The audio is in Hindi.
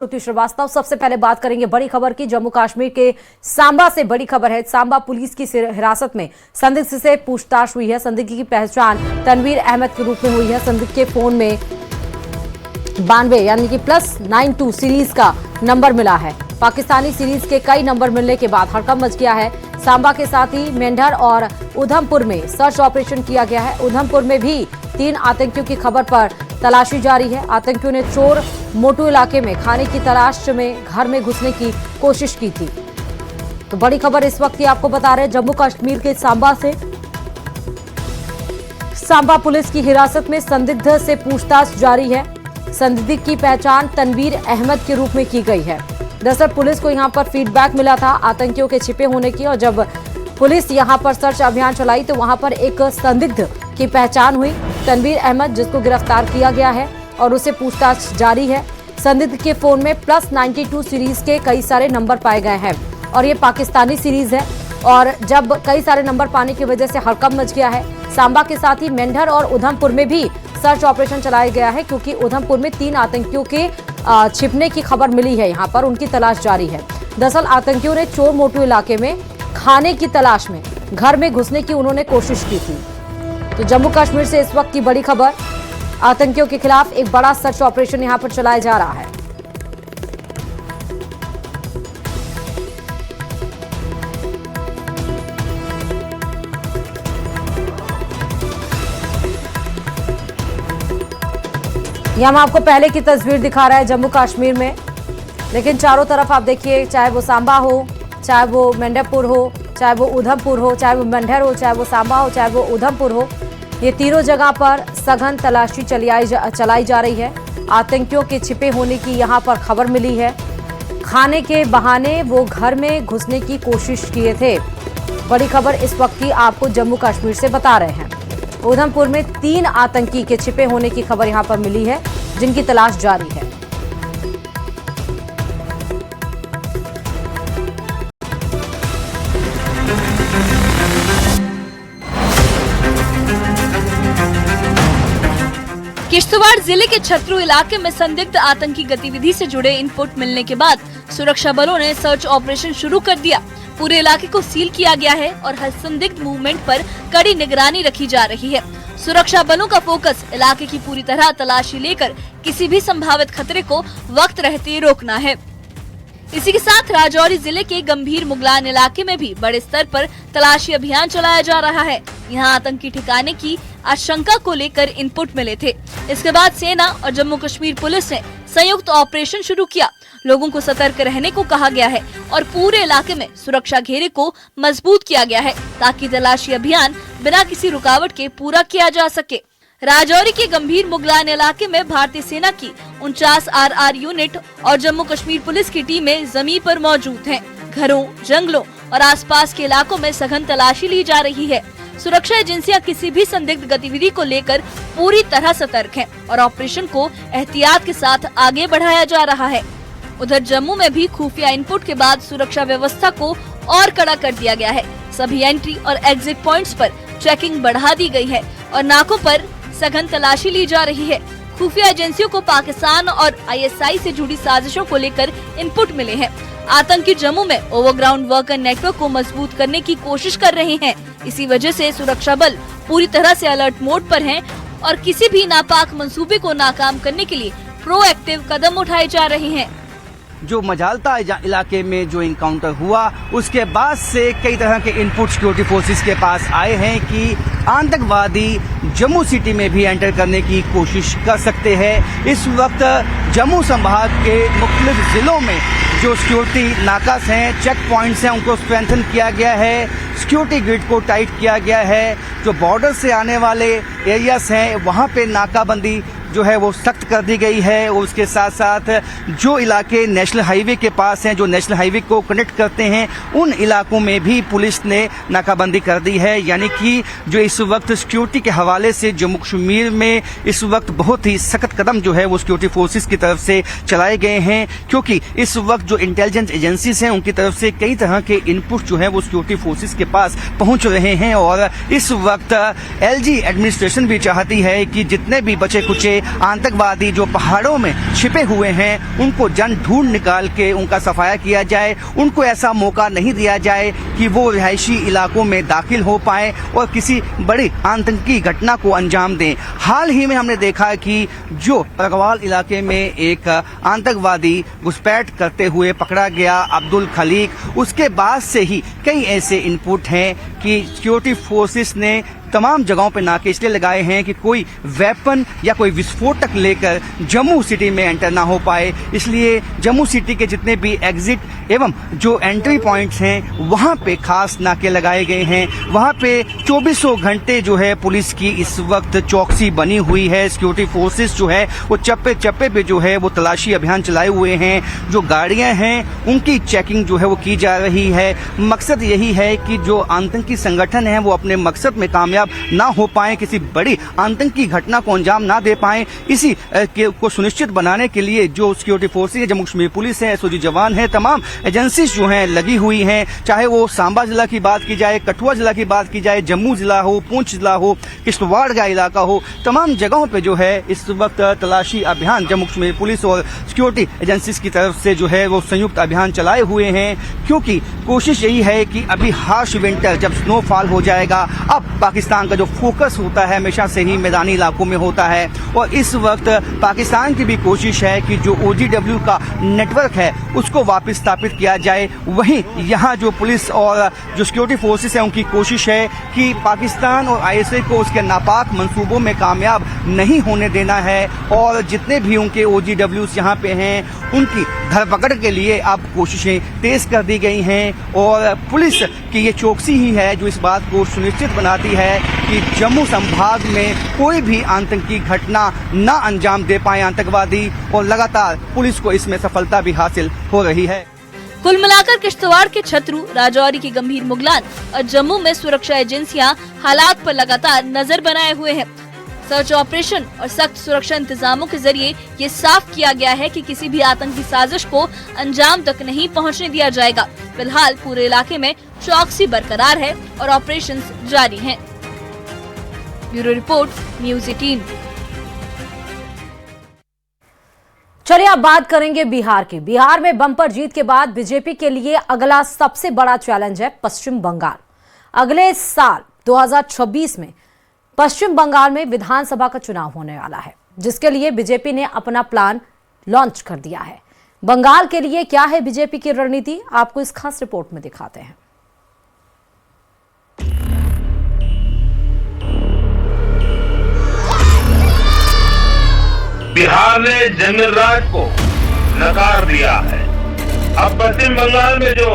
श्रुति श्रीवास्तव, सबसे पहले बात करेंगे बड़ी खबर की। जम्मू कश्मीर के सांबा से बड़ी खबर है। सांबा पुलिस की हिरासत में संदिग्ध से पूछताछ हुई है। संदिग्ध की पहचान तनवीर अहमद के रूप में हुई है। संदिग्ध के फोन में 92 यानी कि +92 सीरीज का नंबर मिला है। पाकिस्तानी सीरीज के कई नंबर मिलने के बाद हड़कंप मच गया है। सांबा के साथ ही मेंढर और उधमपुर में सर्च ऑपरेशन किया गया है। उधमपुर में भी 3 आतंकियों की खबर पर तलाशी जारी है। आतंकियों ने चोर मोटू इलाके में खाने की तलाश में घर में घुसने की कोशिश की थी। तो बड़ी खबर इस वक्त की आपको बता रहे हैं जम्मू कश्मीर के सांबा से। सांबा पुलिस की हिरासत में संदिग्ध से पूछताछ जारी है। संदिग्ध की पहचान तनवीर अहमद के रूप में की गई है। दरअसल पुलिस को यहां पर फीडबैक मिला था आतंकियों के छिपे होने की, और जब पुलिस यहां पर सर्च अभियान चलाई तो वहां पर एक संदिग्ध की पहचान हुई, तनवीर अहमद, जिसको गिरफ्तार किया गया है और उसे पूछताछ जारी है। संदिग्ध के फोन में +92 सीरीज के कई सारे नंबर पाए गए हैं और ये पाकिस्तानी सीरीज है। और जब कई सारे नंबर पाने की वजह से हड़कंप मच गया है। सांबा के साथ ही मेंढर और उधमपुर में भी सर्च ऑपरेशन चलाया गया है, क्योंकि उधमपुर में 3 आतंकियों के छिपने की खबर मिली है। यहाँ पर उनकी तलाश जारी है। दरअसल आतंकियों ने चोर मोटू इलाके में खाने की तलाश में घर में घुसने की उन्होंने कोशिश की थी। तो जम्मू कश्मीर से इस वक्त की बड़ी खबर, आतंकियों के खिलाफ एक बड़ा सर्च ऑपरेशन यहां पर चलाया जा रहा है। यहां हम आपको पहले की तस्वीर दिखा रहा है जम्मू कश्मीर में, लेकिन चारों तरफ आप देखिए, चाहे वो सांबा हो, चाहे वो मेंढरपुर हो, चाहे वो उधमपुर हो, चाहे वो मेंढर हो, चाहे वो सांबा हो, चाहे वो उधमपुर हो, ये तीनों जगह पर सघन तलाशी चलाई जा रही है। आतंकियों के छिपे होने की यहाँ पर खबर मिली है। खाने के बहाने वो घर में घुसने की कोशिश किए थे। बड़ी खबर इस वक्त की आपको जम्मू कश्मीर से बता रहे हैं। उधमपुर में 3 आतंकी के छिपे होने की खबर यहाँ पर मिली है, जिनकी तलाश जारी है। किश्तवाड़ जिले के छतरू इलाके में संदिग्ध आतंकी गतिविधि से जुड़े इनपुट मिलने के बाद सुरक्षा बलों ने सर्च ऑपरेशन शुरू कर दिया। पूरे इलाके को सील किया गया है और हर संदिग्ध मूवमेंट पर कड़ी निगरानी रखी जा रही है। सुरक्षा बलों का फोकस इलाके की पूरी तरह तलाशी लेकर किसी भी संभावित खतरे को वक्त रहते रोकना है। इसी के साथ राजौरी जिले के गंभीर मुगलान इलाके में भी बड़े स्तर पर तलाशी अभियान चलाया जा रहा है। यहाँ आतंकी ठिकाने की आशंका को लेकर इनपुट मिले थे। इसके बाद सेना और जम्मू कश्मीर पुलिस ने संयुक्त ऑपरेशन शुरू किया। लोगों को सतर्क रहने को कहा गया है और पूरे इलाके में सुरक्षा घेरे को मजबूत किया गया है, ताकि तलाशी अभियान बिना किसी रुकावट के पूरा किया जा सके। राजौरी के गंभीर मुगलान इलाके में भारतीय सेना की 49 RR यूनिट और जम्मू कश्मीर पुलिस की टीमें जमीन पर मौजूद हैं। घरों, जंगलों और आसपास के इलाकों में सघन तलाशी ली जा रही है। सुरक्षा एजेंसियां किसी भी संदिग्ध गतिविधि को लेकर पूरी तरह सतर्क हैं और ऑपरेशन को एहतियात के साथ आगे बढ़ाया जा रहा है। उधर जम्मू में भी खुफिया इनपुट के बाद सुरक्षा व्यवस्था को और कड़ा कर दिया गया है। सभी एंट्री और एग्जिट पॉइंट्स पर चेकिंग बढ़ा दी गई है और नाकों पर सघन तलाशी ली जा रही है। खुफिया एजेंसियों को पाकिस्तान और ISI से जुड़ी साजिशों को लेकर इनपुट मिले हैं। आतंकी जम्मू में ओवरग्राउंड वर्कर नेटवर्क को मजबूत करने की कोशिश कर रहे हैं। इसी वजह से सुरक्षा बल पूरी तरह से अलर्ट मोड पर हैं और किसी भी नापाक मंसूबे को नाकाम करने के लिए प्रोएक्टिव कदम उठाए जा रहे हैं। जो मजालता इलाके में जो इनकाउंटर हुआ, उसके बाद से कई तरह के इनपुट सिक्योरिटी फोर्सेस के पास आए हैं कि आतंकवादी जम्मू सिटी में भी एंटर करने की कोशिश कर सकते हैं। इस वक्त जम्मू संभाग के मुख्तलिफ जिलों में जो सिक्योरिटी नाकास हैं, चेक पॉइंट्स हैं, उनको स्ट्रेंथन किया गया है। सिक्योरिटी ग्रिड को टाइट किया गया है। जो बॉर्डर से आने वाले एरियाज हैं, वहाँ पे नाकाबंदी जो है वो सख्त कर दी गई है। और उसके साथ साथ जो इलाके नेशनल हाईवे के पास हैं, जो नेशनल हाईवे को कनेक्ट करते हैं, उन इलाकों में भी पुलिस ने नाकाबंदी कर दी है। यानी कि जो इस वक्त सिक्योरिटी के हवाले से जम्मू कश्मीर में इस वक्त बहुत ही सख्त कदम जो है वो सिक्योरिटी फोर्सेस की तरफ से चलाए गए हैं, क्योंकि इस वक्त जो इंटेलिजेंस एजेंसीज हैं उनकी तरफ से कई तरह के इनपुट जो है वो सिक्योरिटी फोर्सेस के पास पहुंच रहे हैं। और इस वक्त LG एडमिनिस्ट्रेशन भी चाहती है कि जितने भी बचे कुचे आतंकवादी जो पहाड़ों में छिपे हुए हैं उनको जन ढूंढ निकाल के उनका सफाया किया जाए, उनको ऐसा मौका नहीं दिया जाए कि वो रिहायशी इलाकों में दाखिल हो पाए और किसी बड़ी आतंकी घटना को अंजाम दें। हाल ही में हमने देखा कि जो परगवाल इलाके में एक आतंकवादी घुसपैठ करते हुए पकड़ा गया अब्दुल खलीक, उसके बाद से ही कई ऐसे इनपुट हैं कि सिक्योरिटी फोर्सेस ने तमाम जगहों पर नाके इसलिए लगाए हैं कि कोई वेपन या कोई विस्फोटक लेकर जम्मू सिटी में एंटर ना हो पाए। इसलिए जम्मू सिटी के जितने भी एग्जिट एवं जो एंट्री पॉइंट्स हैं वहां पे खास नाके लगाए गए हैं। वहां पे 24 घंटे जो है पुलिस की इस वक्त चौकसी बनी हुई है। सिक्योरिटी फोर्सेस जो है वो चप्पे चप्पे पे जो है वो तलाशी अभियान चलाए हुए हैं। जो गाड़ियां हैं उनकी चेकिंग जो है वो की जा रही है। मकसद यही है कि जो आतंकी संगठन है वो अपने मकसद में कामयाब ना हो पाए, किसी बड़ी आतंकी घटना को अंजाम ना दे पाए। इसी को सुनिश्चित बनाने के लिए जो सिक्योरिटी फोर्सेज है, जम्मू कश्मीर पुलिस है, एसओजी जवान है, तमाम एजेंसीज जो हैं लगी हुई हैं। चाहे वो सांबा जिला की बात की जाए, कठुआ जिला की बात की जाए, जम्मू जिला हो, पुंछ जिला हो, किश्तवाड़ का इलाका हो, तमाम जगहों पे जो है इस वक्त तलाशी अभियान जम्मू कश्मीर पुलिस और सिक्योरिटी एजेंसीज की तरफ से जो है वो संयुक्त अभियान चलाए हुए हैं। क्योंकि कोशिश यही है कि अभी हार्श विंटर जब स्नोफॉल हो जाएगा, अब पाकिस्तान का जो फोकस होता है हमेशा से ही मैदानी इलाकों में होता है और इस वक्त पाकिस्तान की भी कोशिश है कि जो OGW का नेटवर्क है उसको वापस स्थापित किया जाए। वहीं यहाँ जो पुलिस और जो सिक्योरिटी फोर्सेस है उनकी कोशिश है कि पाकिस्तान और ISI को उसके नापाक मंसूबों में कामयाब नहीं होने देना है और जितने भी उनके OGWs यहाँ पे हैं उनकी धरपकड़ के लिए अब कोशिशें तेज कर दी गई हैं और पुलिस की ये चौकसी ही है जो इस बात को सुनिश्चित बनाती है कि जम्मू संभाग में कोई भी आतंकी घटना ना अंजाम दे पाए आतंकवादी, और लगातार पुलिस को इसमें सफलता भी हासिल हो रही है। कुल मिलाकर किश्तवाड़ के छतरू, राजौरी की गंभीर मुगलान और जम्मू में सुरक्षा एजेंसियां हालात पर लगातार नजर बनाए हुए हैं। सर्च ऑपरेशन और सख्त सुरक्षा इंतजामों के जरिए ये साफ किया गया है कि किसी भी आतंकी साजिश को अंजाम तक नहीं पहुंचने दिया जाएगा। फिलहाल पूरे इलाके में चौकसी बरकरार है और ऑपरेशंस जारी हैं। Bureau report, news 18। चलिए अब बात करेंगे बिहार की। बिहार में बम्पर जीत के बाद बीजेपी के लिए अगला सबसे बड़ा चैलेंज है पश्चिम बंगाल। अगले साल 2026 में पश्चिम बंगाल में विधानसभा का चुनाव होने वाला है, जिसके लिए बीजेपी ने अपना प्लान लॉन्च कर दिया है। बंगाल के लिए क्या है बीजेपी की रणनीति, आपको इस खास रिपोर्ट में दिखाते हैं। बिहार ने जंगल राज को नकार दिया है। अब पश्चिम बंगाल में जो